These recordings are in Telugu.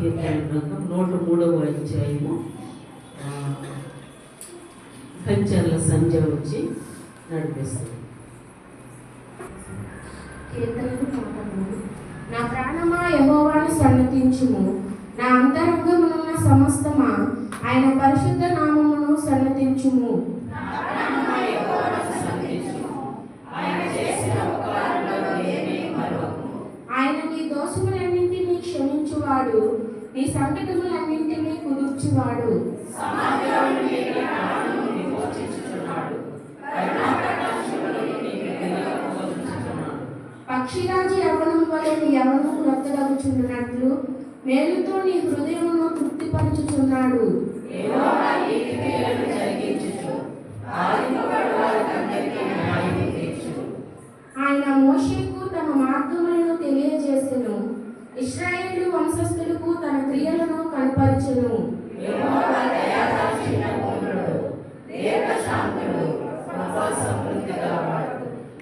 కీర్తన గ్రంథం 103వ అధ్యాయము కంచర్ల సంజయ్ వచ్చి నడిపిస్తుంది. కీర్తనలు పాఠములు. నా ప్రాణమా యెహోవాను సన్నతించుము, నా అంతరంగమునున్న సమస్తమా ఆయన పరిశుద్ధ నామమును సన్నతించుము. ఆయన నీ దోషములన్నింటినీ క్షమించువాడు, నీ సంకటములన్నింటినీ కుదుర్చువాడు. పక్షిరాజు యవ్వనం వలె నీ యవ్వనం క్రొత్తదగుచున్నట్లు మేలుతో నీ హృదయమును తృప్తిపరచుచున్నాడు. ఆయన మోషేకు తమ మార్గములను తెలియజేసెను, ఇశ్రాయేలు వంశస్థులకు తన క్రియలను కనపరచెను.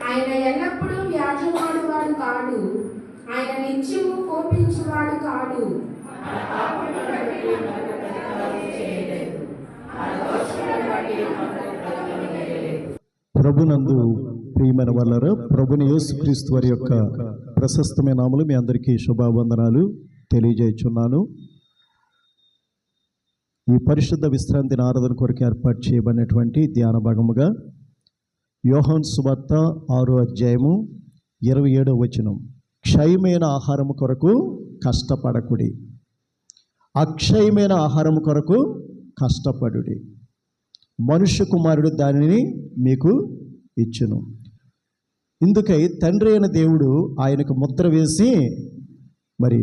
ఆయన ఎల్లప్పుడూ వ్యాజ్యమాడువాడు కాడు, ఆయన నిత్యము కోపించువాడు కాడు. ప్రభునందు ప్రియమైన వాళ్ళారా, ప్రభుని యేసుక్రీస్తు వారి యొక్క ప్రశస్తమైన నామములు మీ అందరికీ శుభావందనాలు తెలియజేయుచున్నాను. ఈ పరిశుద్ధ విశ్రాంతి ఆరాధన కొరకు ఏర్పాటు చేయబడినటువంటి ధ్యాన భాగముగా యోహాను సువార్త 6వ అధ్యాయము 27వ వచనం, క్షయమైన ఆహారము కొరకు కష్టపడకుడి, అక్షయమైన ఆహారము కొరకు కష్టపడుడి, మనుష్య కుమారుడు దానిని మీకు ఇచ్చును. ఇందుకై తండ్రి అయిన దేవుడు ఆయనకు ముద్ర వేసి మరి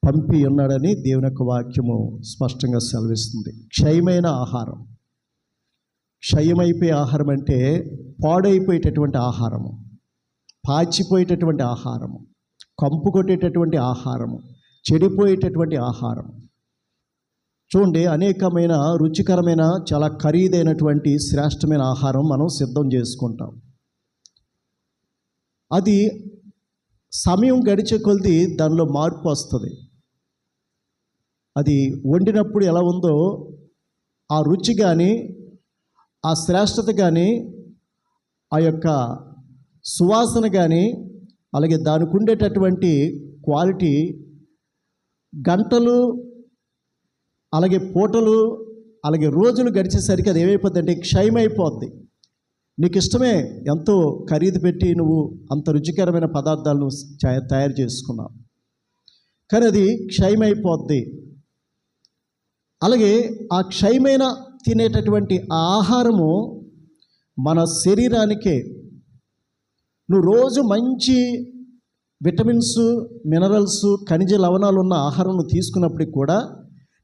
పంపి ఉన్నాడని దేవుని యొక్క వాక్యము స్పష్టంగా సెలవిస్తుంది. క్షయమైన ఆహారం, క్షయమైపోయే ఆహారం అంటే పాడైపోయేటటువంటి ఆహారము, పాచిపోయేటటువంటి ఆహారము, కంపు కొట్టేటటువంటి ఆహారము, చెడిపోయేటటువంటి ఆహారం. చూడండి, అనేకమైన రుచికరమైన చాలా ఖరీదైనటువంటి శ్రేష్టమైన ఆహారం మనం సిద్ధం చేసుకుంటాం. అది సమయం గడిచే కొద్దీ దానిలో మార్పు వస్తుంది. అది వండినప్పుడు ఎలా ఉందో ఆ రుచి కానీ ఆ శ్రేష్టత కానీ ఆ యొక్క సువాసన కానీ అలాగే దానికి ఉండేటటువంటి క్వాలిటీ గంటలు అలాగే పూటలు అలాగే రోజులు గడిచేసరికి అది ఏమైపోద్ది అంటే క్షయమైపోద్ది. నీకు ఇష్టమే, ఎంతో ఖరీదు పెట్టి నువ్వు అంత రుచికరమైన పదార్థాలను తయారు చేసుకున్నావు, కానీ అది క్షయమైపోద్ది. అలాగే ఆ క్షయమైన తినేటటువంటి ఆ ఆహారము మన శరీరానికే. నువ్వు రోజు మంచి విటమిన్స్, మినరల్స్, ఖనిజ లవణాలు ఉన్న ఆహారం నువ్వు తీసుకున్నప్పటికి కూడా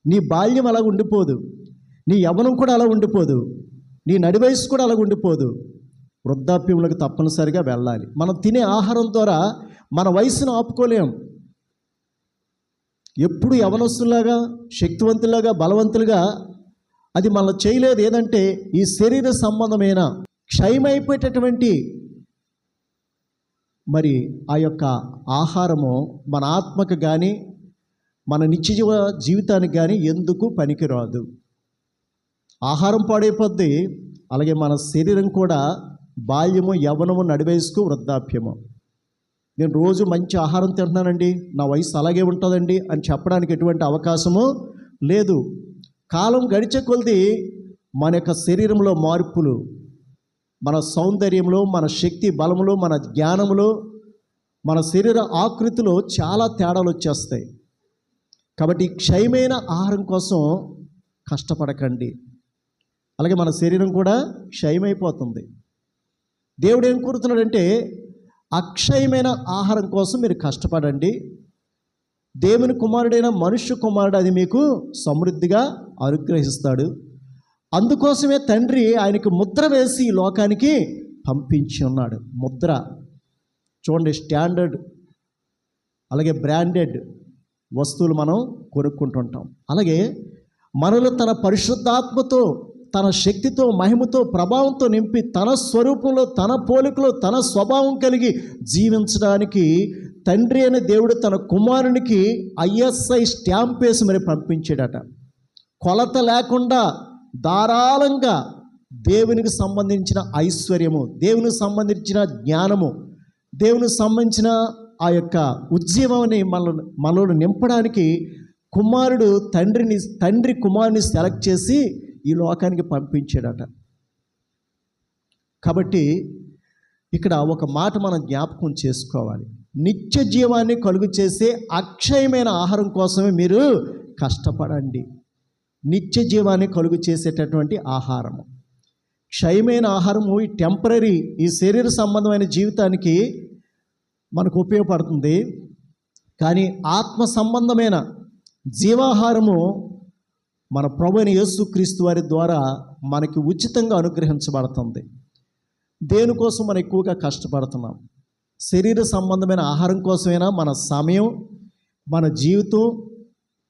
నీ బాల్యం అలా ఉండిపోదు, నీ యవ్వనం కూడా అలా ఉండిపోదు, నీ నడి వయసు కూడా అలా ఉండిపోదు. వృద్ధాప్యములకు తప్పనిసరిగా వెళ్ళాలి. మనం తినే ఆహారం ద్వారా మన వయసును ఆపుకోలేం. ఎప్పుడు యవనస్తులాగా, శక్తివంతులాగా, బలవంతులుగా అది మనం చేయలేదు. ఏదంటే ఈ శరీర సంబంధమైన క్షయమైపోయేటటువంటి మరి ఆ యొక్క ఆహారము మన ఆత్మకు కానీ మన నిత్య జీవితానికి కానీ ఎందుకు పనికిరాదు. ఆహారం పాడైపోద్ది, అలాగే మన శరీరం కూడా బాల్యము, యవ్వనము, నడివయసుకు, వృద్ధాప్యము. నేను రోజు మంచి ఆహారం తింటున్నానండి, నా వయసు అలాగే ఉంటుందండి అని చెప్పడానికి ఎటువంటి అవకాశము లేదు. కాలం గడిచే కొద్దీ మన యొక్క శరీరంలో మార్పులు, మన సౌందర్యంలో, మన శక్తి బలములో, మన జ్ఞానములో, మన శరీర ఆకృతిలో చాలా తేడాలు వచ్చేస్తాయి. కాబట్టి క్షయమైన ఆహారం కోసం కష్టపడకండి. అలాగే మన శరీరం కూడా క్షయమైపోతుంది. దేవుడు ఏం కోరుతున్నాడంటే అక్షయమైన ఆహారం కోసం మీరు కష్టపడండి. దేవుని కుమారుడైన మనుష్య కుమారుడు అది మీకు సమృద్ధిగా అనుగ్రహిస్తాడు. అందుకోసమే తండ్రి ఆయనకు ముద్ర వేసి ఈ లోకానికి పంపించి ఉన్నాడు. ముద్ర చూడండి, స్టాండర్డ్ అలాగే బ్రాండెడ్ వస్తువులు మనం కొనుక్కుంటుంటాం. అలాగే మనలో తన పరిశుద్ధాత్మతో తన శక్తితో, మహిమతో, ప్రభావంతో నింపి తన స్వరూపంలో, తన పోలికలో, తన స్వభావం కలిగి జీవించడానికి తండ్రి అనే దేవుడు తన కుమారునికి ISI స్టాంప్ వేసి మరి పంపించాడట. కొలత లేకుండా ధారాళంగా దేవునికి సంబంధించిన ఐశ్వర్యము, దేవునికి సంబంధించిన జ్ఞానము, దేవునికి సంబంధించిన ఆ యొక్క ఉజ్జీవాన్ని మనలో నింపడానికి తండ్రి కుమారుని సెలెక్ట్ చేసి ఈ లోకానికి పంపించాడట. కాబట్టి ఇక్కడ ఒక మాట మనం జ్ఞాపకం చేసుకోవాలి. నిత్య జీవాన్ని కలుగు చేసే అక్షయమైన ఆహారం కోసమే మీరు కష్టపడండి. నిత్య జీవాన్ని కలుగు చేసేటటువంటి ఆహారము, క్షయమైన ఆహారము ఈ టెంపరీ, ఈ శరీర సంబంధమైన జీవితానికి మనకు ఉపయోగపడుతుంది. కానీ ఆత్మ సంబంధమైన జీవాహారము మన ప్రభువైన యేసుక్రీస్తు వారి ద్వారా మనకి ఉచితంగా అనుగ్రహించబడుతుంది. దేనికోసం మనం ఎక్కువగా కష్టపడుతున్నాం? శరీర సంబంధమైన ఆహారం కోసమైనా మన సమయం, మన జీవితం,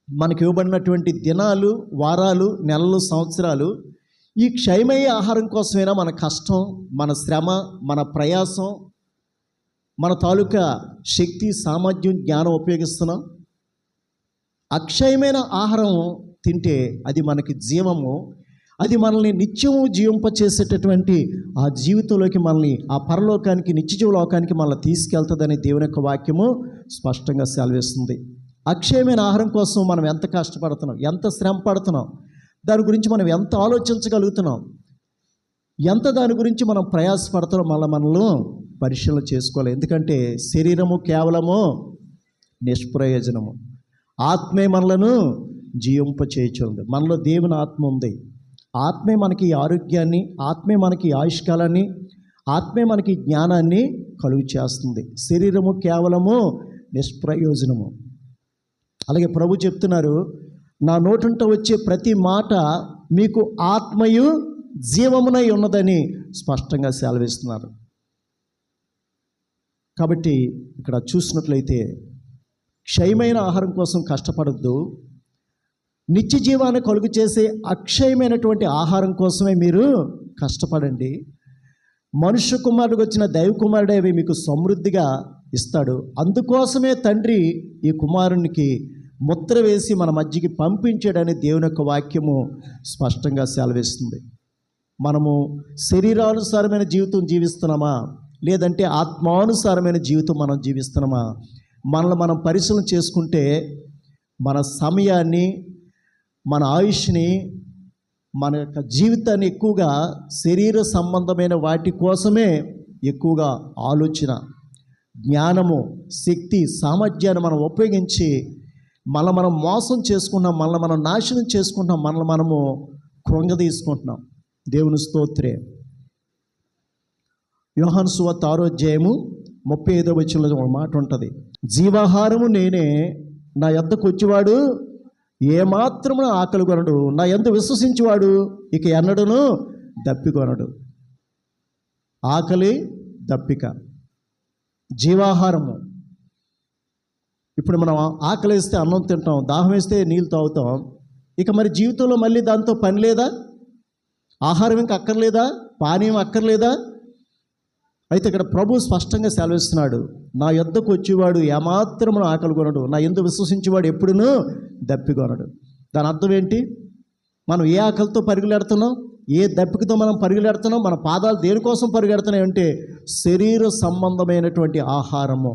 మనకి ఇవ్వబడినటువంటి దినాలు, వారాలు, నెలలు, సంవత్సరాలు ఈ క్షయమయ్యే ఆహారం కోసమైనా మన కష్టం, మన శ్రమ, మన ప్రయాసం, మన తాలూకా శక్తి, సామర్థ్యం, జ్ఞానం ఉపయోగిస్తున్నాం. అక్షయమైన ఆహారం తింటే అది మనకి జీవము, అది మనల్ని నిత్యము జీవింపచేసేటటువంటి ఆ జీవితంలోకి, మనల్ని ఆ పరలోకానికి, నిత్యజీవ లోకానికి మనల్ని తీసుకెళ్తుందని దేవుని యొక్క వాక్యము స్పష్టంగా సెలవిస్తుంది. అక్షయమైన ఆహారం కోసం మనం ఎంత కష్టపడుతున్నాం, ఎంత శ్రమ పడుతున్నాం, దాని గురించి మనం ఎంత ఆలోచించగలుగుతున్నాం, ఎంత దాని గురించి మనం ప్రయాసపడుతున్నాం, మనలో పరిశీలన చేసుకోవాలి. ఎందుకంటే శరీరము కేవలము నిష్ప్రయోజనము, ఆత్మే మనలను జీవింపచేయుచుంది. మనలో దేవుని ఆత్మ ఉంది. ఆత్మే మనకి ఆరోగ్యాన్ని, ఆత్మే మనకి ఆయుష్కాలాన్ని, ఆత్మే మనకి జ్ఞానాన్ని కలుగు చేస్తుంది. శరీరము కేవలము నిష్ప్రయోజనము. అలాగే ప్రభు చెప్తున్నారు, నా నోటుంట వచ్చే ప్రతి మాట మీకు ఆత్మయు జీవమునై ఉన్నదని స్పష్టంగా సెలవిస్తున్నారు. కాబట్టి ఇక్కడ చూసినట్లయితే క్షయమైన ఆహారం కోసం కష్టపడద్దు, నిత్య జీవాన్ని కలుగు చేసే అక్షయమైనటువంటి ఆహారం కోసమే మీరు కష్టపడండి. మనుష్య కుమారుడికి వచ్చిన దైవ కుమారుడే అవి మీకు సమృద్ధిగా ఇస్తాడు. అందుకోసమే తండ్రి ఈ కుమారునికి ముద్ర వేసి మన మధ్యకి పంపించాడని దేవుని యొక్క వాక్యము స్పష్టంగా సెలవిస్తుంది. మనము శరీరానుసారమైన జీవితం జీవిస్తున్నామా, లేదంటే ఆత్మానుసారమైన జీవితం మనం జీవిస్తున్నామా? మనల్ని మనం పరిశీలన చేసుకుంటే మన సమయాన్ని, మన ఆయుష్ని, మన యొక్క జీవితాన్ని ఎక్కువగా శరీర సంబంధమైన వాటి కోసమే ఎక్కువగా ఆలోచన, జ్ఞానము, శక్తి, సామర్థ్యాన్ని మనం ఉపయోగించి మనం మోసం చేసుకుంటున్నాం, మనం నాశనం చేసుకుంటున్నాం, మనము కృంగదీసుకుంటున్నాం. దేవుని స్తోత్రే. యోహాను సువార్త 6వ అధ్యాయము 35వ వచనంలో ఒక మాట ఉంటుంది, జీవాహారము నేనే, నా యొద్దకు వచ్చేవాడు ఏమాత్రమున ఆకలి కొనడు, నా యందు విశ్వసించేవాడు ఇక ఎన్నడూను దప్పికొనడు. ఆకలి, దప్పిక, జీవాహారము. ఇప్పుడు మనం ఆకలి వేస్తే అన్నం తింటాం, దాహం వేస్తే నీళ్ళు తాగుతాం. ఇక మరి జీవితంలో మళ్ళీ దాంతో పని లేదా? ఆహారం ఇంకా అక్కర్లేదా? పానీయం అక్కర్లేదా? అయితే ఇక్కడ ప్రభు స్పష్టంగా సెలవిస్తున్నాడు, నా యొద్దకు వచ్చేవాడు ఏమాత్రమును ఆకలి కొనడు, నా యందు విశ్వసించేవాడు ఎప్పుడునూ దప్పికొనడు. దాని అర్థం ఏంటి? మనం ఏ ఆకలితో పరుగులెడుతున్నాం, ఏ దప్పికతో మనం పరుగులెడుతున్నాం? మన పాదాలు దేనికోసం పరుగులెడుతున్నాయి అంటే శరీర సంబంధమైనటువంటి ఆహారము,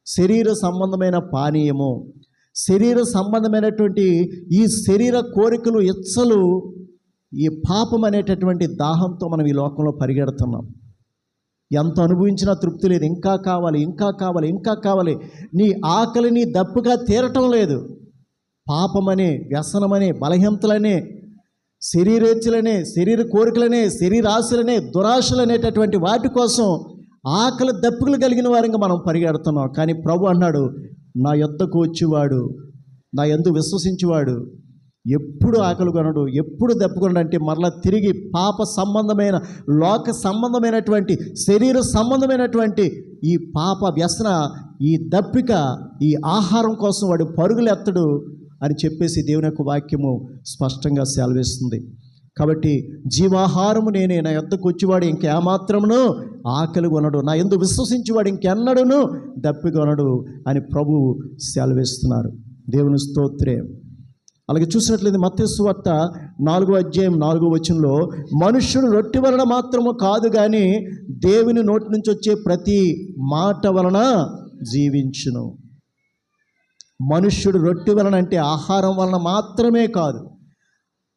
శరీర సంబంధమైన పానీయము, శరీర సంబంధమైనటువంటి ఈ శరీర కోరికలు, ఇచ్చలు, ఈ పాపం అనేటటువంటి దాహంతో మనం ఈ లోకంలో పరిగెడుతున్నాం. ఎంత అనుభవించినా తృప్తి లేదు, ఇంకా కావాలి, ఇంకా కావాలి, ఇంకా కావాలి. నీ ఆకలి, నీ దప్పుగా తీరటం లేదు. పాపమనే, వ్యసనమనే, బలహీనతలనే, శరీరేచ్ఛలనే, శరీర కోరికలనే, శరీరాశలనే, దురాశలు అనేటటువంటి వాటి కోసం ఆకలి దప్పులు కలిగిన వారంగా మనం పరిగెడుతున్నాం. కానీ ప్రభు అన్నాడు, నా యొద్దకు వచ్చేవాడు, నా యందు విశ్వసించేవాడు ఎప్పుడు ఆకలి కొనడు, ఎప్పుడు దప్పుకొనడు. అంటే మరలా తిరిగి పాప సంబంధమైన, లోక సంబంధమైనటువంటి, శరీర సంబంధమైనటువంటి ఈ పాప వ్యసన, ఈ దప్పిక, ఈ ఆహారం కోసం వాడు పరుగులెత్తడు అని చెప్పేసి దేవుని యొక్క వాక్యము స్పష్టంగా సెలవిస్తుంది. కాబట్టి జీవాహారము నేనే, నా యొద్దకు వచ్చేవాడు ఇంకేమాత్రమును ఆకలి కొనడు, నా యందు విశ్వసించేవాడు ఇంకెన్నడూను దప్పికొనడు అని ప్రభువు సెలవిస్తున్నారు. దేవుని స్తోత్రం. అలాగే చూసినట్లయితే మత్తయి సువార్త 4:4 మనుష్యుడు రొట్టె వలన మాత్రము కాదు కానీ దేవుని నోటి నుంచి వచ్చే ప్రతి మాట వలన జీవించును. మనుష్యుడు రొట్టె వలన అంటే ఆహారం వలన మాత్రమే కాదు,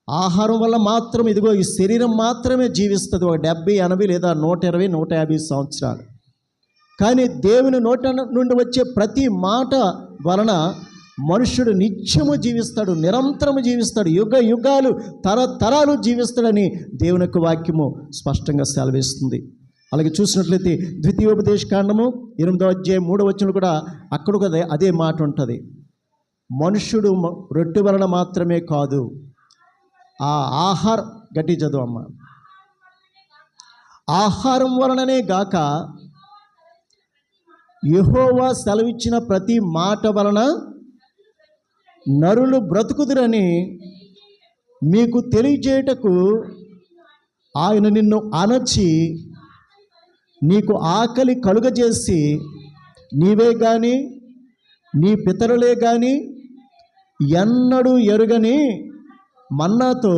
ఆహారం వల్ల మాత్రం ఇదిగో ఈ శరీరం మాత్రమే జీవిస్తుంది ఒక 70, 80 లేదా 120, 150 సంవత్సరాలు. కానీ దేవుని నోట నుండి వచ్చే ప్రతి మాట వలన మనుష్యుడు నిత్యము జీవిస్తాడు, నిరంతరము జీవిస్తాడు, యుగ యుగాలు తరతరాలు జీవిస్తాడని దేవుని యొక్క వాక్యము స్పష్టంగా సెలవిస్తుంది. అలాగే చూసినట్లయితే ద్వితీయోపదేశకాండము 8:3 కూడా అక్కడ కూడా అదే మాట ఉంటుంది. మనుష్యుడు రొట్టె వలన మాత్రమే కాదు, ఆ గట్టి చదువు అమ్మ, ఆహారం వలననే గాక యెహోవా సెలవిచ్చిన ప్రతి మాట వలన నరులు బ్రతుకుదురని మీకు తెలియజేయటకు ఆయన నిన్ను అణచి నీకు ఆకలి కలుగజేసి నీవే గాని నీ పితరులే గాని ఎన్నడూ ఎరుగని మన్నాతో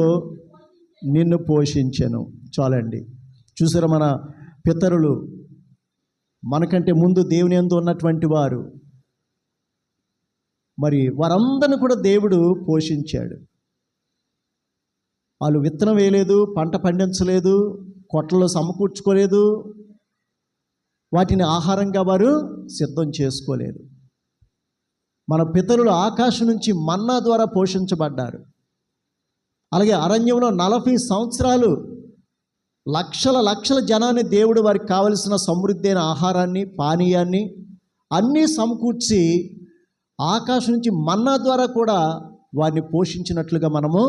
నిన్ను పోషించెను. చాలండి. చూసారా, మన పితరులు మనకంటే ముందు దేవుని యందు ఉన్నటువంటి వారు, మరి వారందరిని కూడా దేవుడు పోషించాడు. వాళ్ళు విత్తనం వేయలేదు, పంట పండించలేదు, కొట్లలో సమకూర్చుకోలేదు, వాటిని ఆహారంగా వారు సిద్ధం చేసుకోలేదు. మన పితరులు ఆకాశం నుంచి మన్నా ద్వారా పోషించబడ్డారు. అలాగే అరణ్యంలో 40 సంవత్సరాలు లక్షల జనాన్ని దేవుడు వారికి కావలసిన సమృద్ధి అయిన ఆహారాన్ని, పానీయాన్ని అన్నీ సమకూర్చి ఆకాశం నుంచి మన్నా ద్వారా కూడా వారిని పోషించినట్లుగా మనము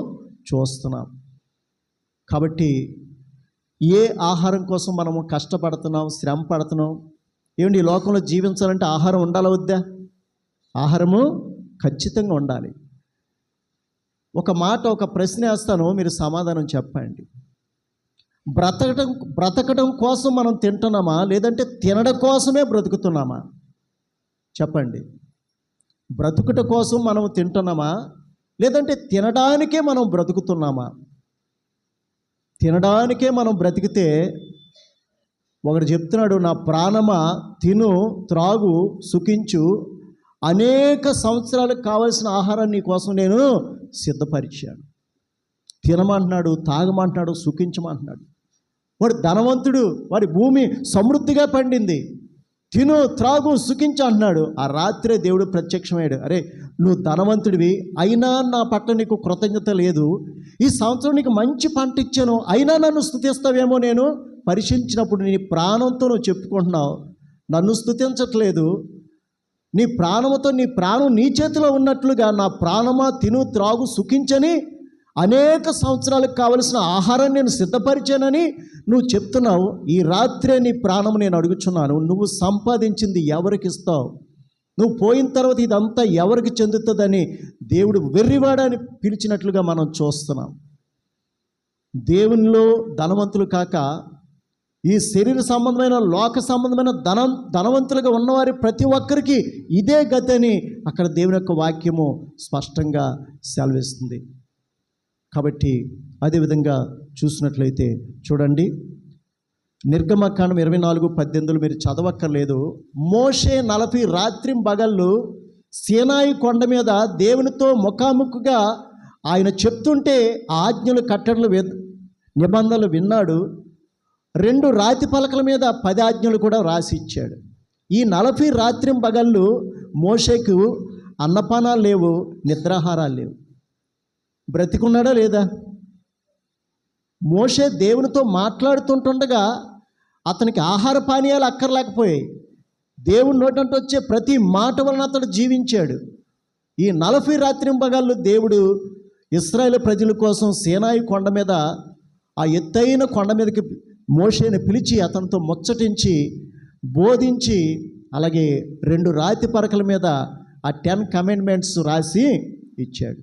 చూస్తున్నాం. కాబట్టి ఏ ఆహారం కోసం మనము కష్టపడుతున్నాం, శ్రమ పడుతున్నాం? ఏమండి, ఈ లోకంలో జీవించాలంటే ఆహారం ఉండాలా వద్దా? ఆహారము ఖచ్చితంగా ఉండాలి. ఒక ప్రశ్న వేస్తాను, మీరు సమాధానం చెప్పండి. బ్రతకడం కోసం మనం తింటున్నామా, లేదంటే తినడం కోసమే బ్రతుకుతున్నామా? చెప్పండి. బ్రతుకుట కోసం మనం తింటున్నామా, లేదంటే తినడానికే మనం బ్రతుకుతున్నామా? తినడానికే మనం బ్రతికితే ఒకడు చెప్తున్నాడు, నా ప్రాణమా తిను త్రాగు సుఖించు, అనేక సంవత్సరాలకు కావాల్సిన ఆహారాన్ని నీ కోసం నేను సిద్ధపరిచాను. తినమంటున్నాడు, తాగమంటున్నాడు, సుఖించమంటున్నాడు. వాడు ధనవంతుడు, వాడి భూమి సమృద్ధిగా పండింది, తిను త్రాగు సుఖించు అంటున్నాడు. ఆ రాత్రే దేవుడు ప్రత్యక్షమయ్యాడు. అరే, నువ్వు ధనవంతుడివి, అయినా నా పట్ల నీకు కృతజ్ఞత లేదు. ఈ సంవత్సరం నీకు మంచి పంట ఇచ్చాను, అయినా నన్ను స్తుతిస్తావేమో. నేను పరిశీలించినప్పుడు నీ ప్రాణంతో నువ్వు చెప్పుకుంటున్నావు, నన్ను స్తుతించట్లేదు. నీ ప్రాణంతో, నీ ప్రాణం నీ చేతిలో ఉన్నట్లుగా నా ప్రాణమా తిను త్రాగు సుఖించని, అనేక సంవత్సరాలకు కావలసిన ఆహారాన్ని నేను సిద్ధపరిచానని నువ్వు చెప్తున్నావు. ఈ రాత్రే నీ ప్రాణం నేను అడుగుచున్నాను, నువ్వు సంపాదించింది ఎవరికి ఇస్తావు? నువ్వు పోయిన తర్వాత ఇదంతా ఎవరికి చెందుతుందని దేవుడు వెర్రివాడని పిలిచినట్లుగా మనం చూస్తున్నాం. దేవునిలో ధనవంతులు కాక ఈ శరీర సంబంధమైన, లోక సంబంధమైన ధనవంతులుగా ఉన్నవారి ప్రతి ఒక్కరికి ఇదే గతి అని అక్కడ దేవుని యొక్క వాక్యము స్పష్టంగా సెలవిస్తుంది. కాబట్టి అదేవిధంగా చూసినట్లయితే చూడండి, నిర్గమకాండం 24:18 మీరు చదవక్కర్లేదు. మోషే 40 రాత్రింబగళ్ళు సీనాయి కొండ మీద దేవునితో ముఖాముఖిగా ఆయన చెప్తుంటే ఆజ్ఞలు, కట్టడలు, నిబంధనలు విన్నాడు. 2 రాతి పలకల మీద 10 ఆజ్ఞలు కూడా రాసి ఇచ్చాడు. ఈ 40 రాత్రింబగళ్ళు మోషేకు అన్నపానాలు లేవు, నిద్రాహారాలు లేవు. బ్రతికున్నాడా లేదా? మోషే దేవునితో మాట్లాడుతుంటుండగా అతనికి ఆహార పానీయాలు అక్కర్లేకపోయాయి. దేవుని నోటంటే వచ్చే ప్రతి మాట వలన అతడు జీవించాడు. ఈ 40 రాత్రింబగళ్ళు దేవుడు ఇశ్రాయేలు ప్రజల కోసం సీనాయి కొండ మీద, ఆ ఎత్తైన కొండ మీదకి మోషేని పిలిచి అతనితో ముచ్చటించి బోధించి, అలాగే 2 రాతి పరకల మీద ఆ 10 కమాండ్మెంట్స్ రాసి ఇచ్చాడు.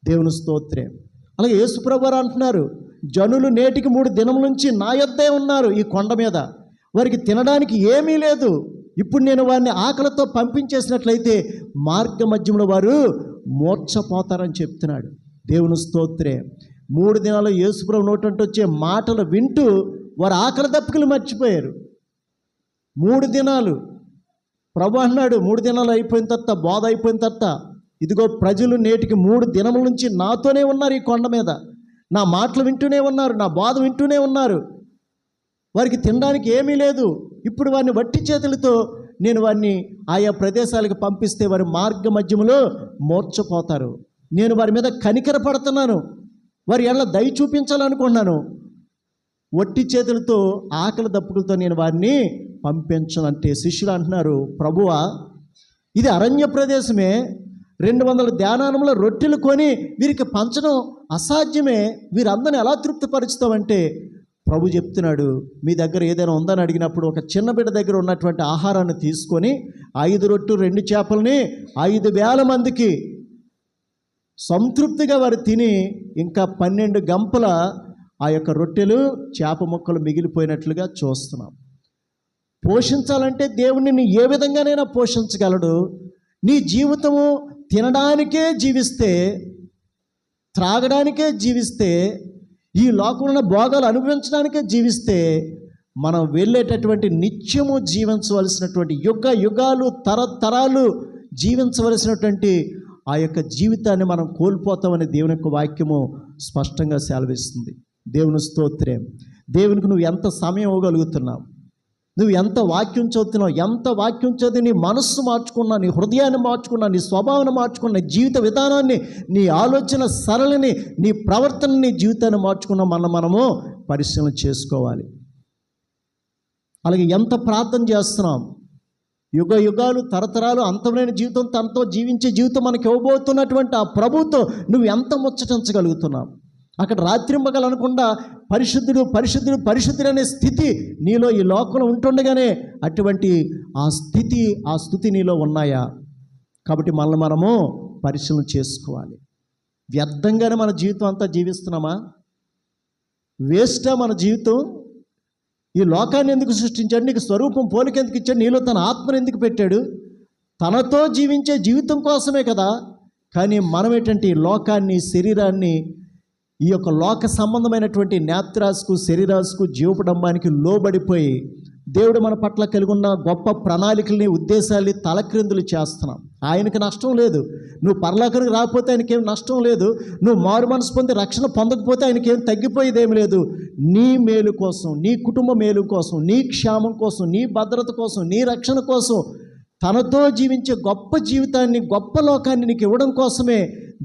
దేవుని స్తోత్రం. అలాగే యేసుప్రభు వారు అంటున్నారు, జనులు నేటికి 3 దినముల నుంచి నా యొద్దే ఉన్నారు ఈ కొండ మీద, వారికి తినడానికి ఏమీ లేదు. ఇప్పుడు నేను వారిని ఆకలితో పంపించేసినట్లయితే మార్గ మధ్యంలో వారు మూర్ఛపోతారని చెప్తున్నాడు. దేవుని స్తోత్రే. 3 దినాలు యేసుప్రభు నోటంటే వచ్చే మాటలు వింటూ వారు ఆకలి దప్పికలు మర్చిపోయారు. 3 దినాలు ప్రభు అన్నాడు, 3 దినాలు అయిపోయిన తర్వాత, బోధ అయిపోయిన తర్వాత, ఇదిగో ప్రజలు నేటికి 3 దినముల నుంచి నాతోనే ఉన్నారు ఈ కొండ మీద, నా మాటలు వింటూనే ఉన్నారు, నా బోధ వింటూనే ఉన్నారు, వారికి తినడానికి ఏమీ లేదు. ఇప్పుడు వారిని వట్టి చేతులతో నేను వారిని ఆయా ప్రదేశాలకు పంపిస్తే వారి మార్గ మధ్యములో మూర్ఛపోతారు. నేను వారి మీద కనికర పడుతున్నాను, వారి ఎడల దయ చూపించాలనుకున్నాను. వట్టి చేతులతో ఆకలి దప్పులతో నేను వారిని పంపించను అంటే శిష్యులు అంటున్నారు, ప్రభువా ఇది అరణ్య ప్రదేశమే, 200 ధ్యానానంలో రొట్టెలు కొని వీరికి పంచడం అసాధ్యమే, వీరందరిని ఎలా తృప్తిపరుచుతామంటే ప్రభు చెప్తున్నాడు, మీ దగ్గర ఏదైనా ఉందని అడిగినప్పుడు ఒక చిన్న బిడ్డ దగ్గర ఉన్నటువంటి ఆహారాన్ని తీసుకొని 5 రొట్టెలు 2 చేపలని 5,000 మందికి సంతృప్తిగా వారు తిని ఇంకా 12 గంపల ఆ యొక్క రొట్టెలు చేప ముక్కలు మిగిలిపోయినట్లుగా చూస్తున్నాం. పోషించాలంటే దేవుణ్ణి నీ ఏ విధంగానైనా పోషించగలడు. నీ జీవితము తినడానికే జీవిస్తే, త్రాగడానికే జీవిస్తే, ఈ లోకంలో భోగాలు అనుభవించడానికే జీవిస్తే, మనం వెళ్ళేటటువంటి నిత్యము జీవించవలసినటువంటి యుగాలు తరతరాలు జీవించవలసినటువంటి ఆ యొక్క జీవితాన్ని మనం కోల్పోతామని దేవుని యొక్క వాక్యము స్పష్టంగా సెలవిస్తుంది. దేవుని స్తోత్రం. దేవునికి నువ్వు ఎంత సమయం ఇవ్వగలుగుతున్నావు, నువ్వు ఎంత వాక్యం చదువుతున్నావు, ఎంత వాక్యం చదివి నీ మనస్సు మార్చుకున్నా, నీ హృదయాన్ని మార్చుకున్నా, నీ స్వభావాన్ని మార్చుకున్నా, నీ జీవిత విధానాన్ని, నీ ఆలోచన సరళిని, నీ ప్రవర్తన, నీ జీవితాన్ని మార్చుకున్నా మనము పరిశీలన చేసుకోవాలి. అలాగే ఎంత ప్రార్థన చేస్తున్నాం, యుగాలు తరతరాలు అంతమైన జీవితం, తనతో జీవించే జీవితం మనకి ఇవ్వబోతున్నటువంటి ఆ ప్రభుతో నువ్వు ఎంత ముచ్చటించగలుగుతున్నావు. అక్కడ రాత్రింబగలు అనకుండా పరిశుద్ధుడు పరిశుద్ధుడు పరిశుద్ధుడు అనే స్థితి నీలో ఈ లోకంలో ఉంటుండగానే అటువంటి ఆ స్థుతి నీలో ఉన్నాయా? కాబట్టి మనము పరిశీలన చేసుకోవాలి. వ్యర్థంగానే మన జీవితం అంతా జీవిస్తున్నామా? వేస్టా మన జీవితం? ఈ లోకాన్ని ఎందుకు సృష్టించాడు? నీకు స్వరూపం పోలిక ఎందుకు ఇచ్చాడు? నీలో తన ఆత్మను ఎందుకు పెట్టాడు? తనతో జీవించే జీవితం కోసమే కదా. కానీ మనం ఏంటంటే ఈ లోకాన్ని, శరీరాన్ని, ఈ యొక్క లోక సంబంధమైనటువంటి నేత్రాసుకు, శరీరాసుకు, జీవపడంబానికి లోబడిపోయి దేవుడు మన పట్ల కలిగి ఉన్న గొప్ప ప్రణాళికల్ని, ఉద్దేశాల్ని తలక్రిందులు చేస్తున్నాం. ఆయనకి నష్టం లేదు. నువ్వు పరలోకానికి రాకపోతే ఆయనకేం నష్టం లేదు. నువ్వు మారు మనసు పొంది రక్షణ పొందకపోతే ఆయనకేం తగ్గిపోయేదేమి లేదు. నీ మేలు కోసం, నీ కుటుంబ మేలు కోసం, నీ క్షేమం కోసం, నీ భద్రత కోసం, నీ రక్షణ కోసం, తనతో జీవించే గొప్ప జీవితాన్ని, గొప్ప లోకాన్ని నీకు ఇవ్వడం కోసమే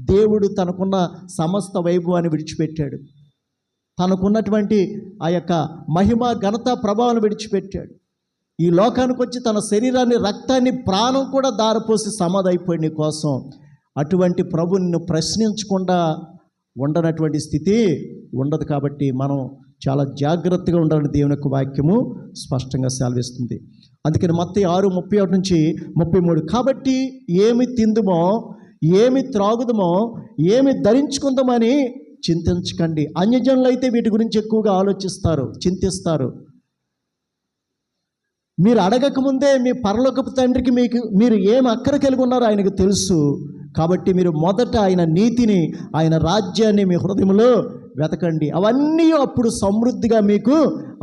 దేవుడు తనకున్న సమస్త వైభవాన్ని విడిచిపెట్టాడు. తనకున్నటువంటి ఆ యొక్క మహిమ, ఘనత, ప్రభావాన్ని విడిచిపెట్టాడు. ఈ లోకానికి వచ్చి తన శరీరాన్ని, రక్తాన్ని, ప్రాణం కూడా దారపోసి సమాధైపోయాడు నీ కోసం. అటువంటి ప్రభు నిన్ను ప్రశ్నించకుండా ఉండనటువంటి స్థితి ఉండదు. కాబట్టి మనం చాలా జాగ్రత్తగా ఉండాలని దేవుని యొక్క వాక్యము స్పష్టంగా సెలవిస్తుంది. అందుకని మత్తయి 6:31 నుంచి 33, కాబట్టి ఏమి తిందుమో, ఏమి త్రాగుదమో, ఏమి ధరించుకుందామని చింతించకండి. అన్యజనులు అయితే వీటి గురించి ఎక్కువగా ఆలోచిస్తారు, చింతిస్తారు. మీరు అడగకముందే మీ పరలోకపు తండ్రికి మీరు ఏం అక్కర కలిగి ఉన్నారో ఆయనకు తెలుసు. కాబట్టి మీరు మొదట ఆయన నీతిని, ఆయన రాజ్యాన్ని మీ హృదయంలో వెతకండి, అవన్నీ అప్పుడు సమృద్ధిగా మీకు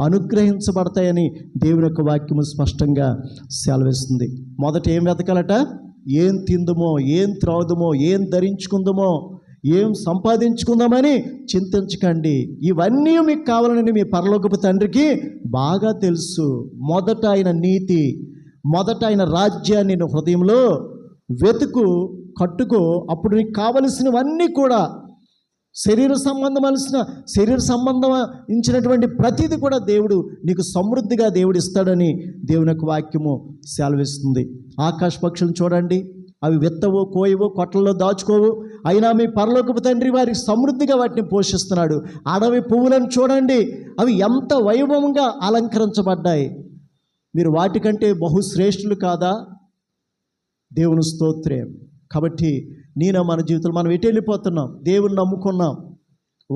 అనుగ్రహించబడతాయని దేవుని యొక్క వాక్యము స్పష్టంగా సెలవిస్తుంది. మొదట ఏం వెతకాలట? ఏం తిందుమో, ఏం త్రాగుదమో, ఏం ధరించుకుందామో, ఏం సంపాదించుకుందామని చింతించకండి. ఇవన్నీ మీకు కావాలని మీ పరలోకపు తండ్రికి బాగా తెలుసు. మొదట ఆయన నీతి, మొదట ఆయన రాజ్యాన్ని నీ హృదయంలో వెతుకు, కట్టుకో. అప్పుడు నీకు కావలసినవన్నీ కూడా, శరీర సంబంధించినటువంటి ప్రతిదీ కూడా దేవుడు నీకు సమృద్ధిగా దేవుడు ఇస్తాడని దేవుని యొక్క వాక్యము సెలవిస్తుంది. ఆకాశ పక్షులను చూడండి, అవి విత్తవు, కోయవు, కొట్లలో దాచుకోవు, అయినా మీ పరలోకపు తండ్రి వారికి సమృద్ధిగా వాటిని పోషిస్తున్నాడు. అడవి పువ్వులను చూడండి, అవి ఎంత వైభవంగా అలంకరించబడ్డాయి. మీరు వాటికంటే బహుశ్రేష్ఠులు కాదా? దేవుని స్తోత్రం. కాబట్టి మన జీవితంలో మనం ఎటు వెళ్ళిపోతున్నాం? దేవుని నమ్ముకున్నాం,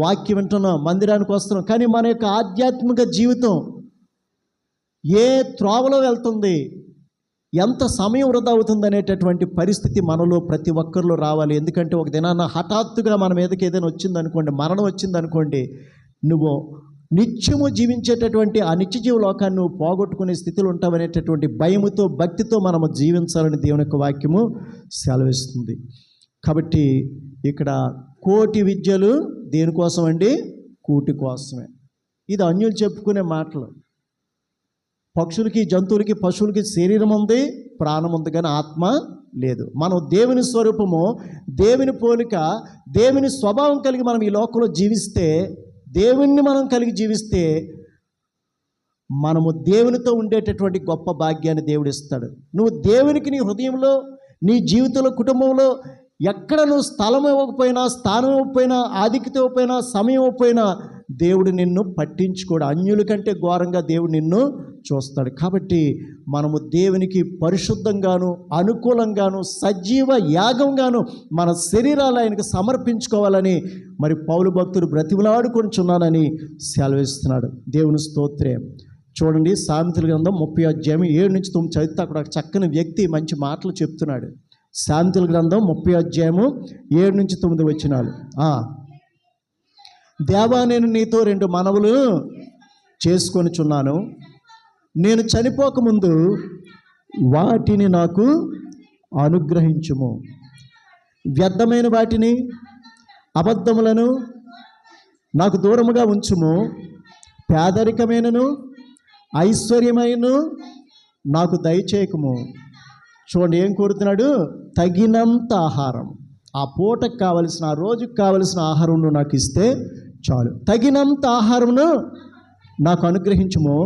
వాక్యం వింటున్నాం, మందిరానికి వస్తున్నాం, కానీ మన యొక్క ఆధ్యాత్మిక జీవితం ఏ త్రోవలో వెళ్తుంది, ఎంత సమయం వృధా అవుతుంది అనేటటువంటి పరిస్థితి మనలో ప్రతి ఒక్కరిలో రావాలి. ఎందుకంటే ఒక దినాన హఠాత్తుగా మన మీదకి ఏదైనా వచ్చిందనుకోండి, మరణం వచ్చిందనుకోండి, నువ్వు నిత్యము జీవించేటటువంటి ఆ నిత్యజీవ లోకాన్ని నువ్వు పోగొట్టుకునే స్థితిలో ఉంటావనేటటువంటి భయముతో, భక్తితో మనము జీవించాలని దేవుని యొక్క వాక్యము సెలవిస్తుంది. కాబట్టి ఇక్కడ కోటి విద్యలు దేనికోసం అండి? కూటి కోసమే. ఇది అన్యులు చెప్పుకునే మాటలు. పక్షులకి, జంతువులకి, పశువులకి శరీరం ఉంది, ప్రాణం ఉంది, కానీ ఆత్మ లేదు. మనం దేవుని స్వరూపము, దేవుని పోలిక, దేవుని స్వభావం కలిగి మనం ఈ లోకంలో జీవిస్తే, దేవుణ్ణి మనం కలిగి జీవిస్తే మనము దేవునితో ఉండేటటువంటి గొప్ప భాగ్యాన్ని దేవుడు ఇస్తాడు. నువ్వు దేవునికి నీ హృదయంలో, నీ జీవితంలో, కుటుంబంలో ఎక్కడ నువ్వు స్థలం ఇవ్వకపోయినా, స్థానం ఇవ్వకపోయినా, ఆధిక్యత ఇవ్వకపోయినా, సమయం ఇవ్వకపోయినా దేవుడు నిన్ను పట్టించుకోడు. అన్యుల కంటే ఘోరంగా దేవుడు నిన్ను చూస్తాడు. కాబట్టి మనము దేవునికి పరిశుద్ధంగాను, అనుకూలంగాను, సజీవ యాగంగాను మన శరీరాలు ఆయనకు సమర్పించుకోవాలని మరి పౌలు భక్తుడు బ్రతిమలాడుకొనిచున్నాడని సెలవిస్తున్నాడు. దేవుని స్తోత్రం. చూడండి, సామెతల గ్రంథం 30వ అధ్యాయం 7-9 చదివితే అక్కడ ఒక చక్కని వ్యక్తి మంచి మాటలు చెప్తున్నాడు. సామెతల గ్రంథం 30వ అధ్యాయం 7-9 వచనాలు. దేవా, నేను నీతో 2 మనవులు చేసుకొనిచున్నాను. నేను చనిపోకముందు వాటిని నాకు అనుగ్రహించుము. వ్యర్థమైన వాటిని, అబద్ధములను నాకు దూరముగా ఉంచుము. పేదరికమైనను ఐశ్వర్యమైనను నాకు దయచేయకము. చూడండి ఏం కోరుతున్నాడు? తగినంత ఆహారం, ఆ పూటకు కావలసిన, ఆ రోజుకు కావలసిన ఆహారం నాకు ఇస్తే చాలు. తగినంత ఆహారమును నాకు అనుగ్రహించుము.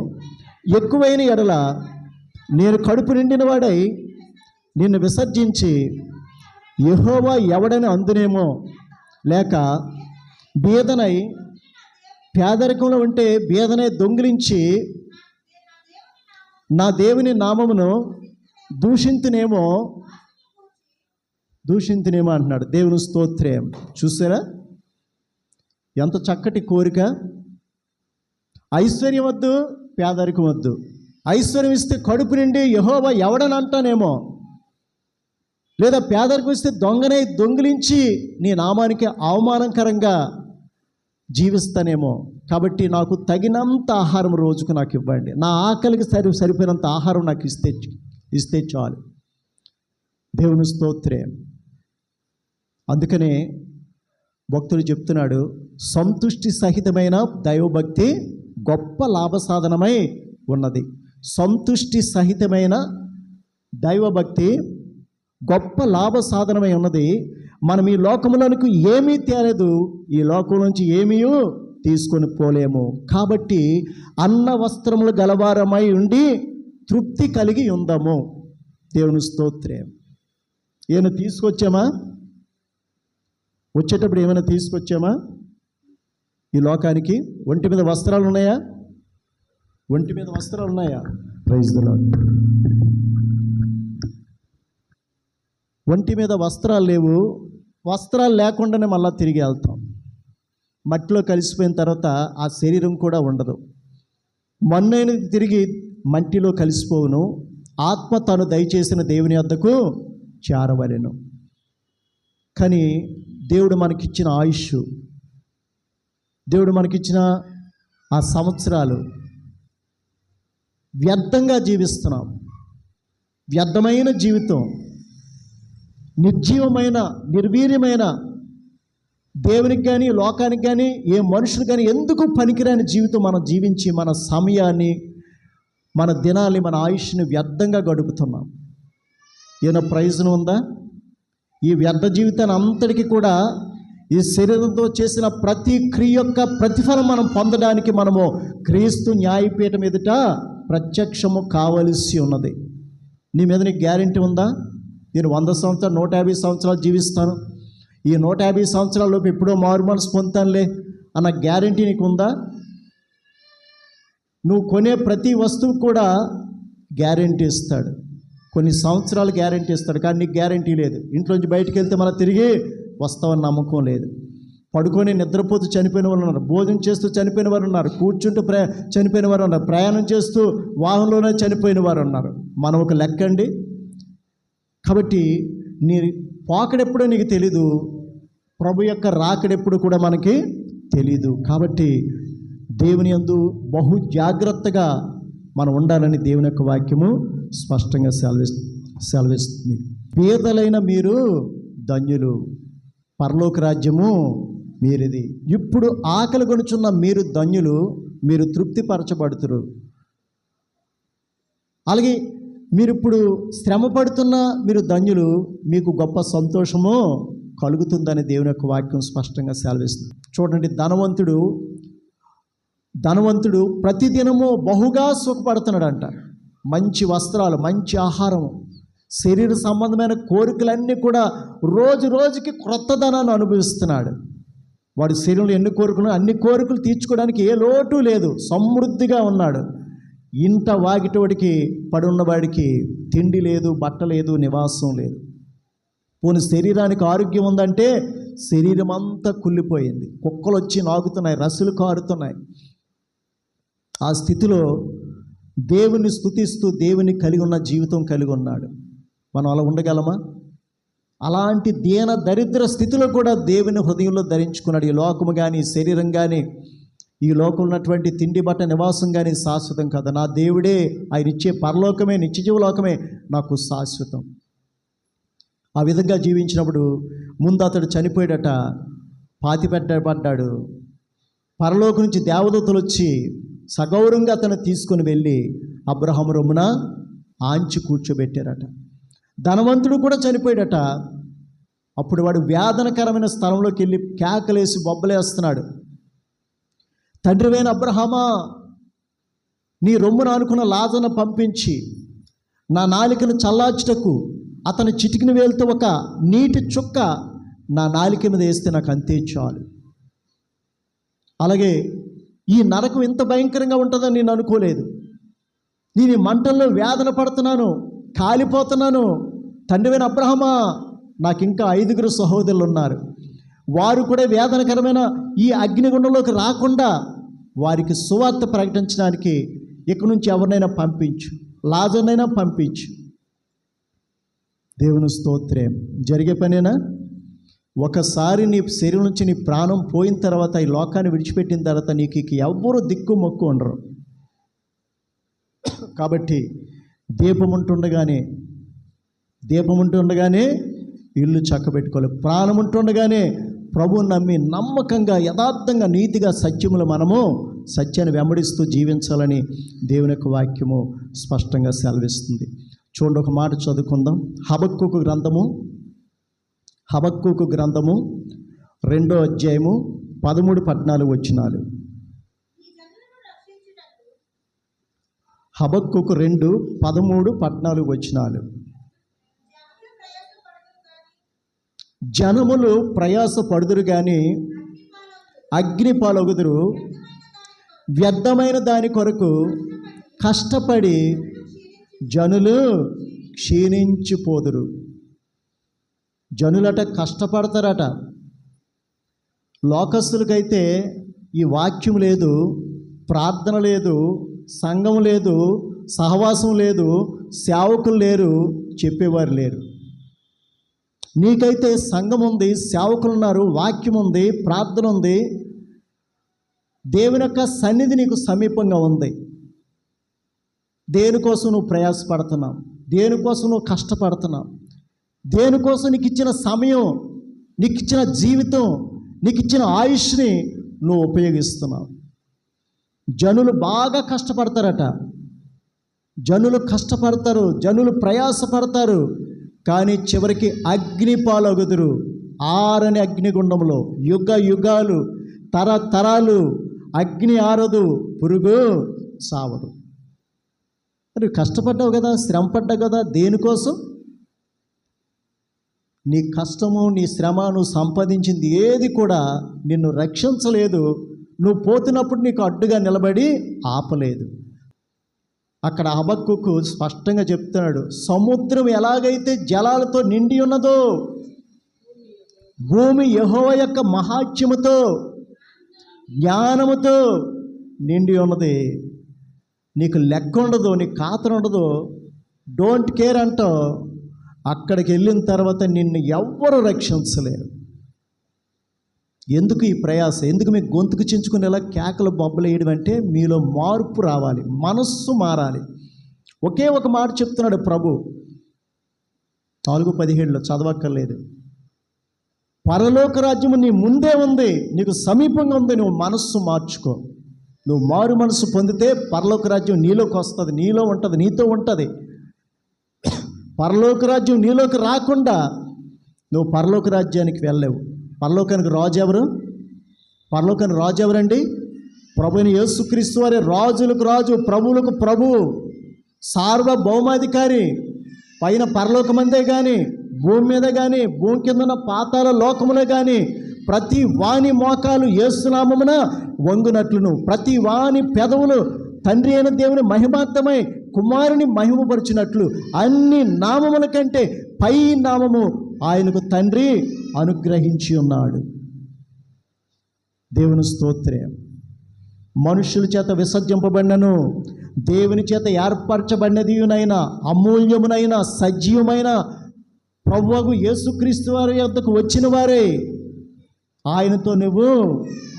ఎక్కువైన ఎడల నేను కడుపు నిండిన వాడై నిన్ను విసర్జించి యెహోవా ఎవడని అందునేమో, లేక బీదనై, పేదరికంలో ఉంటే బీదనై దొంగిలించి నా దేవుని నామమును దూషింతునేమో అంటున్నాడు. దేవుని స్తోత్రం. చూసారా ఎంత చక్కటి కోరిక. ఐశ్వర్యం వద్దు, పేదరికం వద్దు. ఐశ్వర్యం ఇస్తే కడుపు నిండి యెహోవా ఎవడని అంటానేమో, లేదా పేదరికం ఇస్తే దొంగిలించి నీ నామానికి అవమానకరంగా జీవిస్తానేమో. కాబట్టి నాకు తగినంత ఆహారం రోజుకు నాకు ఇవ్వండి. నా ఆకలికి సరిపోయినంత ఆహారం నాకు ఇస్తే చాలు. దేవుని స్తోత్రం. అందుకనే భక్తుడు చెప్తున్నాడు, సంతుష్టి సహితమైన దైవభక్తి గొప్ప లాభసాధనమై ఉన్నది. సంతుష్టి సహితమైన దైవభక్తి గొప్ప లాభసాధనమై ఉన్నది. మనం ఈ లోకంలోనికి ఏమీ తేలేదు, ఈ లోకం నుంచి ఏమీ తీసుకొని పోలేము. కాబట్టి అన్న వస్త్రములు గలవారమై ఉండి తృప్తి కలిగి ఉందాము. దేవుని స్తోత్రం. ఏమైనా తీసుకొచ్చామా? వచ్చేటప్పుడు ఏమైనా తీసుకొచ్చామా ఈ లోకానికి? ఒంటి మీద వస్త్రాలు ఉన్నాయా? ఒంటి మీద వస్త్రాలు ఉన్నాయా? Praise the Lord. ఒంటి మీద వస్త్రాలు లేవు. వస్త్రాలు లేకుండానే మళ్ళీ తిరిగి వెళ్తాం. మట్టిలో కలిసిపోయిన తర్వాత ఆ శరీరం కూడా ఉండదు. మన్నైనది తిరిగి మట్టిలో కలిసిపోవును. ఆత్మ తాను దయచేసిన దేవుని వద్దకు చేరవలెను. కానీ దేవుడు మనకిచ్చిన ఆయుష్, దేవుడు మనకిచ్చిన ఆ సంవత్సరాలు వ్యర్థంగా జీవిస్తున్నాం. వ్యర్థమైన జీవితం, నిర్జీవమైన, నిర్వీర్యమైన, దేవునికి కానీ లోకానికి కానీ ఏ మనుషులు కానీ ఎందుకు పనికిరాని జీవితం మనం జీవించి మన సమయాన్ని, మన దినాల్ని, మన ఆయుష్ని వ్యర్థంగా గడుపుతున్నాం. ఏమైనా ప్రయోజనం ఉందా? ఈ వ్యర్థ జీవితాన్ని అంతటికీ కూడా ఈ శరీరంతో చేసిన ప్రతి క్రియ యొక్క ప్రతిఫలం మనం పొందడానికి మనము క్రీస్తు న్యాయపీఠం ఎదుట ప్రత్యక్షము కావలసి ఉన్నది. నీ మీద నీకు గ్యారెంటీ ఉందా? నేను 100 సంవత్సరాలు 150 సంవత్సరాలు జీవిస్తాను, ఈ 150 సంవత్సరాలలోపు ఎప్పుడో మారు మనసు పొందుతానులే అన్న గ్యారెంటీ నీకు ఉందా? నువ్వు కొనే ప్రతి వస్తువు కూడా గ్యారెంటీ ఇస్తాడు. కొన్ని సంవత్సరాలు గ్యారెంటీ ఇస్తాడు, కానీ నీకు గ్యారెంటీ లేదు. ఇంట్లోంచి బయటికి వెళ్తే మనం తిరిగి వస్తామని నమ్మకం లేదు. పడుకొని నిద్రపోతూ చనిపోయిన వారు ఉన్నారు, భోజనం చేస్తూ చనిపోయిన వారు ఉన్నారు, కూర్చుంటూ చనిపోయిన వారు ఉన్నారు, ప్రయాణం చేస్తూ వాహనంలోనే చనిపోయిన వారు ఉన్నారు. మనం ఒక లెక్క అండి. కాబట్టి నీ పోకడెప్పుడో నీకు తెలీదు, ప్రభు యొక్క రాకడెప్పుడు కూడా మనకి తెలీదు. కాబట్టి దేవుని యందు బహు జాగ్రత్తగా మనం ఉండాలని దేవుని యొక్క వాక్యము స్పష్టంగా సెలవిస్తుంది. పేదలైన మీరు ధన్యులు, పరలోక రాజ్యము మీరిది. ఇప్పుడు ఆకలి కొనుచున్న మీరు ధన్యులు, మీరు తృప్తిపరచబడుతురు. అలాగే మీరు ఇప్పుడు శ్రమ పడుతున్న మీరు ధన్యులు, మీకు గొప్ప సంతోషము కలుగుతుందని దేవుని యొక్క వాక్యం స్పష్టంగా సెలవిస్తుంది. చూడండి, ధనవంతుడు ప్రతిదినము బహుగా సుఖపడుతున్నాడంట. మంచి వస్త్రాలు, మంచి ఆహారం, శరీర సంబంధమైన కోరికలన్నీ కూడా రోజు రోజుకి క్రొత్తదనాన్ని అనుభవిస్తున్నాడు. వాడి శరీరంలో ఎన్ని కోరికలు, అన్ని కోరికలు తీర్చుకోవడానికి ఏ లోటు లేదు, సమృద్ధిగా ఉన్నాడు. ఇంట వాగిటోడికి పడున్నవాడికి తిండి లేదు, బట్ట లేదు, నివాసం లేదు. పోనీ శరీరానికి ఆరోగ్యం ఉందంటే శరీరం అంతా కుళ్ళిపోయింది, కుక్కలు వచ్చి నాగుతున్నాయి, రస్సులు కారుతున్నాయి. ఆ స్థితిలో దేవుని స్తుతిస్తూ దేవుని కలిగి ఉన్న జీవితం కలిగి ఉన్నాడు. మనం అలా ఉండగలమా? అలాంటి దీన దరిద్ర స్థితిలో కూడా దేవుని హృదయంలో ధరించుకున్నాడు. ఈ లోకము కానీ, శరీరం కానీ, ఈ లోకంలో ఉన్నటువంటి తిండి బట్ట నివాసం కానీ శాశ్వతం కదా. నా దేవుడే, ఆయన ఇచ్చే పరలోకమే, నిత్యజీవలోకమే నాకు శాశ్వతం. ఆ విధంగా జీవించినప్పుడు ముందు అతడు చనిపోయాడట, పాతిపెట్టబడ్డాడు. పరలోకం నుంచి దేవదూతలు వచ్చి సగౌరవంగా అతను తీసుకుని వెళ్ళి అబ్రహాము రొమ్మున ఆంచి కూర్చోబెట్టారట. ధనవంతుడు కూడా చనిపోయాడట. అప్పుడు వాడు వేదనకరమైన స్థలంలోకి వెళ్ళి కేకలేసి బొబ్బలేస్తున్నాడు. తండ్రివైన అబ్రహామా, నీ రొమ్మున అనుకున్న లాజరును పంపించి నా నాలికను చల్లార్చుటకు అతని చిటికిన వేలుతో ఒక నీటి చుక్క నా నాలిక మీద వేస్తే నాకు అంతే చాలు. అలాగే ఈ నరకం ఇంత భయంకరంగా ఉంటుందని నేను అనుకోలేదు. నేను ఈ మంటల్లో వేదన పడుతున్నాను, కాలిపోతున్నాను. తండ్రివైన అబ్రహామా, నాకు ఇంకా 5 సహోదరులు ఉన్నారు. వారు కూడా వేదనకరమైన ఈ అగ్నిగుండంలోకి రాకుండా వారికి సువార్త ప్రకటించడానికి ఇక్కడి నుంచి ఎవరినైనా పంపించు, లాజర్నైనా పంపించు. దేవుని స్తోత్రం. జరిగే పనేనా? ఒకసారి నీ శరీరం నుంచి నీ ప్రాణం పోయిన తర్వాత, ఈ లోకాన్ని విడిచిపెట్టిన తర్వాత నీకు ఎవ్వరూ దిక్కు మొక్కు ఉండరు. కాబట్టి దీపం ఉంటుండగానే ఇల్లు చక్కబెట్టుకోవాలి. ప్రాణం ఉంటుండగానే ప్రభువుని నమ్మి నమ్మకంగా, యథార్థంగా, నీతిగా, సత్యములు మనము సత్యాన్ని వెంబడిస్తూ జీవించాలని దేవుని యొక్క వాక్యము స్పష్టంగా సెలవిస్తుంది. చూడండి, ఒక మాట చదువుకుందాం. హబక్కూకు గ్రంథము 2వ అధ్యాయము 13-14 వచనాలు. హబక్కూకు 2:13-14 వచనాలు. జనములు ప్రయాస పడుదురు గాని అగ్ని పాలొగుదురు, వ్యర్థమైన దాని కొరకు కష్టపడి జనులు క్షీణించిపోదురు. జనులట కష్టపడతారట. లోకస్తులకైతే ఈ వాక్యం లేదు, ప్రార్థన లేదు, సంఘం లేదు, సహవాసం లేదు, సేవకులు లేరు, చెప్పేవారు లేరు. నీకైతే సంఘం ఉంది, సేవకులు ఉన్నారు, వాక్యం ఉంది, ప్రార్థన ఉంది, దేవుని యొక్క సన్నిధి నీకు సమీపంగా ఉంది. దేనికోసం నువ్వు ప్రయాసపడుతున్నావు, దేనికోసం నువ్వు కష్టపడుతున్నావు, దేనికోసం నీకు ఇచ్చిన సమయం, నీకు ఇచ్చిన జీవితం, నీకు ఇచ్చిన ఆయుష్ని నువ్వు ఉపయోగిస్తున్నావు. జనులు బాగా కష్టపడతారట, జనులు ప్రయాసపడతారు, కానీ చివరికి అగ్ని పాలొగుదురు. ఆరని అగ్నిగుండంలో యుగ యుగాలు, తరతరాలు అగ్ని ఆరదు, పురుగు సావదు. మరి కష్టపడ్డావు కదా, శ్రమ పడ్డావు కదా, దేనికోసం? నీ కష్టము, నీ శ్రమ, నువ్వు సంపాదించింది ఏది కూడా నిన్ను రక్షించలేదు. నువ్వు పోతున్నప్పుడు నీకు అడ్డుగా నిలబడి ఆపలేదు. అక్కడ హబక్కూకు స్పష్టంగా చెప్తున్నాడు, సముద్రం ఎలాగైతే జలాలతో నిండి ఉన్నదో, భూమి యెహోవా యొక్క మహాత్మ్యముతో జ్ఞానముతో నిండి ఉన్నది. నీకు లెక్క ఉండదు, నీకు ఖాతరు ఉండదు, డోంట్ కేర్ అంటావు. అక్కడికి వెళ్ళిన తర్వాత నిన్ను ఎవ్వరూ రక్షించలేరు. ఎందుకు ఈ ప్రయాస? ఎందుకు మీకు గొంతుకు చించుకునేలా కేకలు బొబ్బలు వేయడం అంటే మీలో మార్పు రావాలి, మనస్సు మారాలి. ఒకే ఒక మాట చెప్తున్నాడు ప్రభు 4:17 చదవక్కర్లేదు. పరలోక రాజ్యము నీ ముందే ఉంది, నీకు సమీపంగా ఉంది, నువ్వు మనస్సు మార్చుకో. నువ్వు మారు మనసు పొందితే పరలోక రాజ్యం నీలోకి వస్తుంది, నీలో ఉంటుంది, నీతో ఉంటుంది. పరలోక రాజ్యం నీలోకి రాకుండా నువ్వు పరలోక రాజ్యానికి వెళ్ళలేవు. పరలోకానికి రాజు ఎవరు? పరలోకానికి రాజు ఎవరండి? ప్రభుని యేసుక్రీస్తు వారే రాజులకు రాజు, ప్రభువులకు ప్రభువు, సార్వభౌమాధికారి. పైన పరలోకమందే కానీ, భూమి మీద కానీ, భూమి కింద ఉన్న పాతాళ లోకములో కానీ ప్రతి వాని మోకాలు యేసునామమున వంగునట్లును, ప్రతి వాని పెదవులు తండ్రి అయిన దేవుని మహిమార్థమై కుమారుని మహిమపరిచినట్లు అన్ని నామముల కంటే పై నామము ఆయనకు తండ్రి అనుగ్రహించి ఉన్నాడు. దేవుని స్తోత్రం. మనుషుల చేత విసర్జింపబడినను దేవుని చేత ఏర్పరచబడినదియునైనా అమూల్యమునైన సజీవమైన ప్రభువు యేసుక్రీస్తు వారి యొద్దకు వచ్చిన వారే. ఆయనతో నువ్వు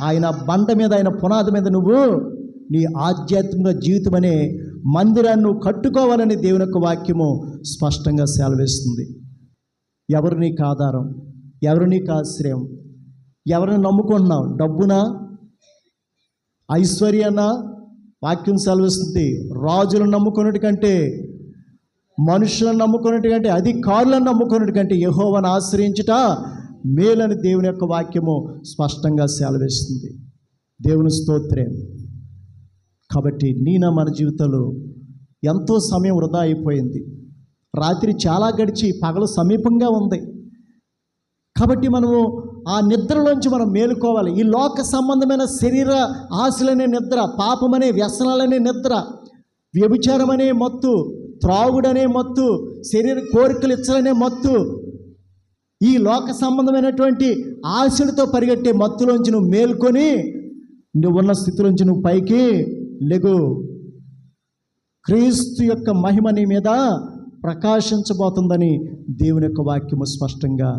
ఆయన బండ మీద, ఆయన పునాది మీద నువ్వు నీ ఆధ్యాత్మిక జీవితం అనే మందిరాన్ని నువ్వు కట్టుకోవాలని దేవుని యొక్క వాక్యము స్పష్టంగా సెలవిస్తుంది. ఎవరు నీకు ఆధారం? ఎవరు నీకు ఆశ్రయం? ఎవరిని నమ్ముకుంటున్నావు? డబ్బునా, ఐశ్వర్యానా? వాక్యం సెలవిస్తుంది రాజులను నమ్ముకున్నటి కంటే, మనుషులను నమ్ముకున్నటి కంటే, అధికారులను నమ్ముకున్నటి కంటే యెహోవాను ఆశ్రయించుట మేలని దేవుని యొక్క వాక్యము స్పష్టంగా సెలవిస్తుంది. దేవుని స్తోత్రం. కాబట్టి మన జీవితంలో ఎంతో సమయం వృధా అయిపోయింది. రాత్రి చాలా గడిచి పగలు సమీపంగా ఉంది. కాబట్టి మనము ఆ నిద్రలోంచి మనం మేలుకోవాలి. ఈ లోక సంబంధమైన శరీర ఆశలనే నిద్ర, పాపమనే వ్యసనాలనే నిద్ర, వ్యభిచారం అనే మత్తు, త్రాగుడనే మత్తు, శరీర కోరికలు ఇచ్చలనే మత్తు, ఈ లోక సంబంధమైనటువంటి ఆశలతో పరిగెట్టే మత్తులోంచి నువ్వు మేల్కొని నువ్వున్న స్థితిలోంచి నువ్వు పైకి లెగు. క్రీస్తు యొక్క మహిమ నీ మీద ప్రకాశించబోతుందని దేవుని యొక్క వాక్యము స్పష్టంగా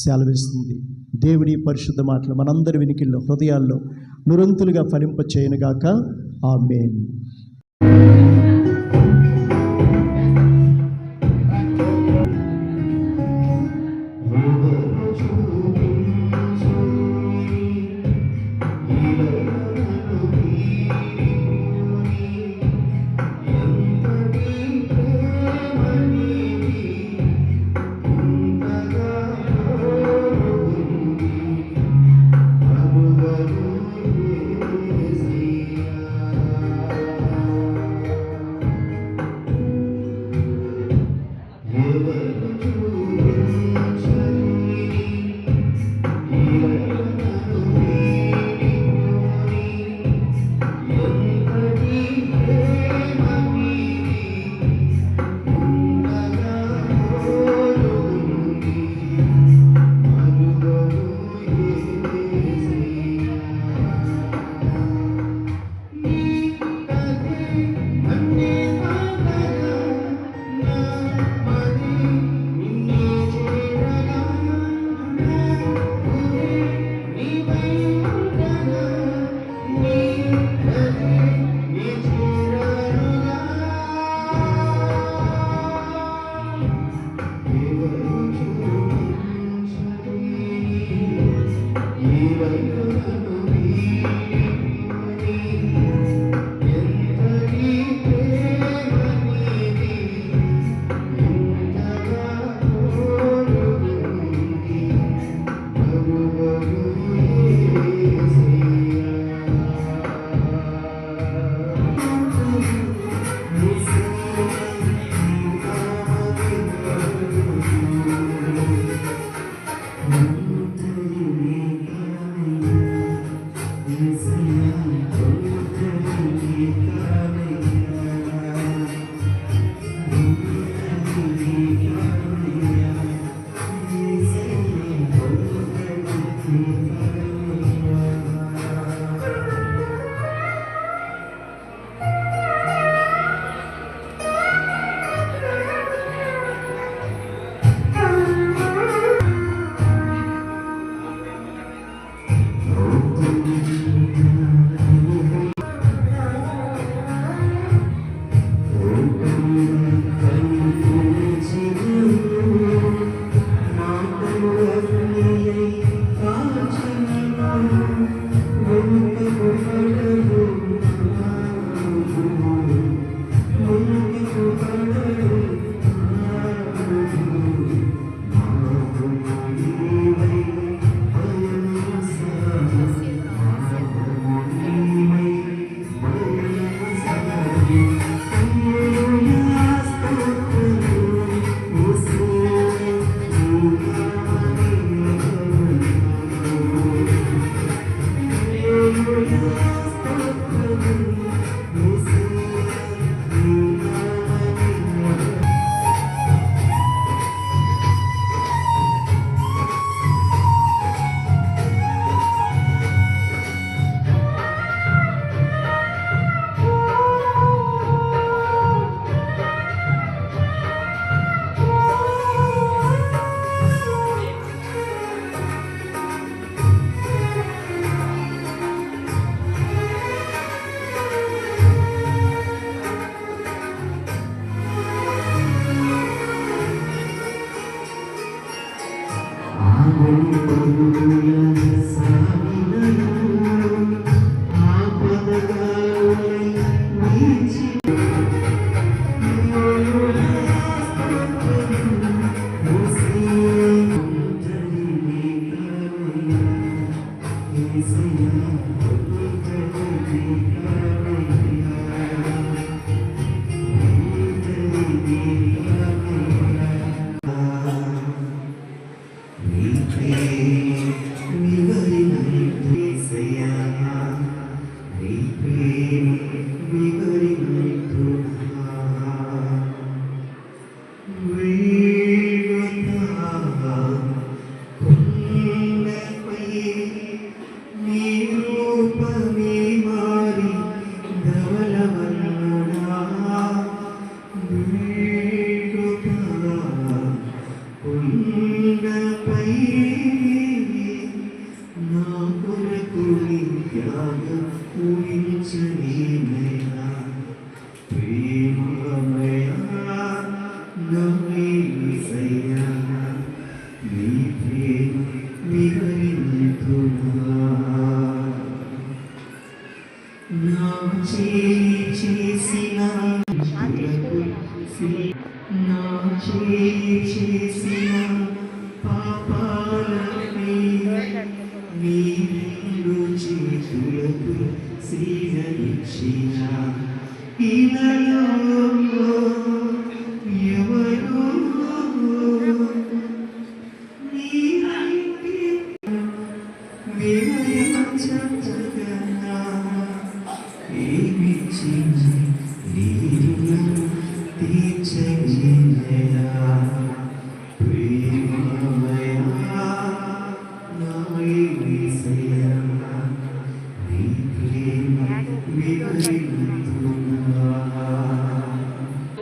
సెలవిస్తుంది. దేవుడి పరిశుద్ధ మాటలు మనందరి వినికిల్లో, హృదయాల్లో నిరంతులుగా ఫలింప చేయనుగాక. ఆమేన్.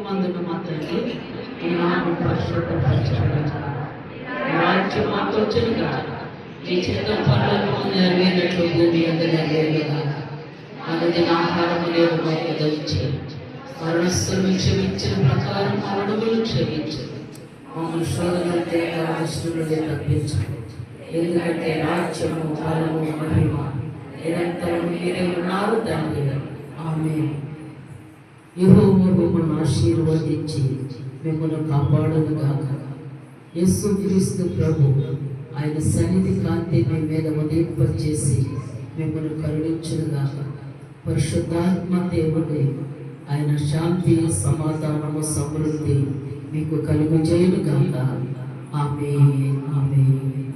మందుకు మా తండ్రి ఈ నామం పరిశుద్ధపరచబడును. ఈ రాజ్యం మాకు వచ్చునుగా. ఈ చిత్తం పరలోకమందు నెరవేరినట్లు భూమి యందు నెరవేరునుగా. అనుదిన ఆహారము నేడు మాకు దయచేయి. మరణస్తులను క్షమించిన ప్రకారం మరణములు క్షమించు. మమ్మల్ని శోధనలు తేక దుష్టుల నుండి తప్పించు. ఎందుకంటే రాజ్యము బలము మహిమ నిరంతరం మీరే ఉన్నారు తండ్రి. ఆమేన్. యెహోవా మిమ్మల్ని ఆశీర్వదించి మిమ్మల్ని కాపాడును గాక. యేసుక్రీస్తు ప్రభు ఆయన సన్నిధి కాంతి మీ మీద ఉదయింపచేసి మిమ్మల్ని కరుణించును గాక. పరిశుద్ధాత్మ దేవుడే ఆయన శాంతి సమాధానము సమృద్ధి మీకు కలుగజేయును గాక. ఆమేన్. ఆమేన్.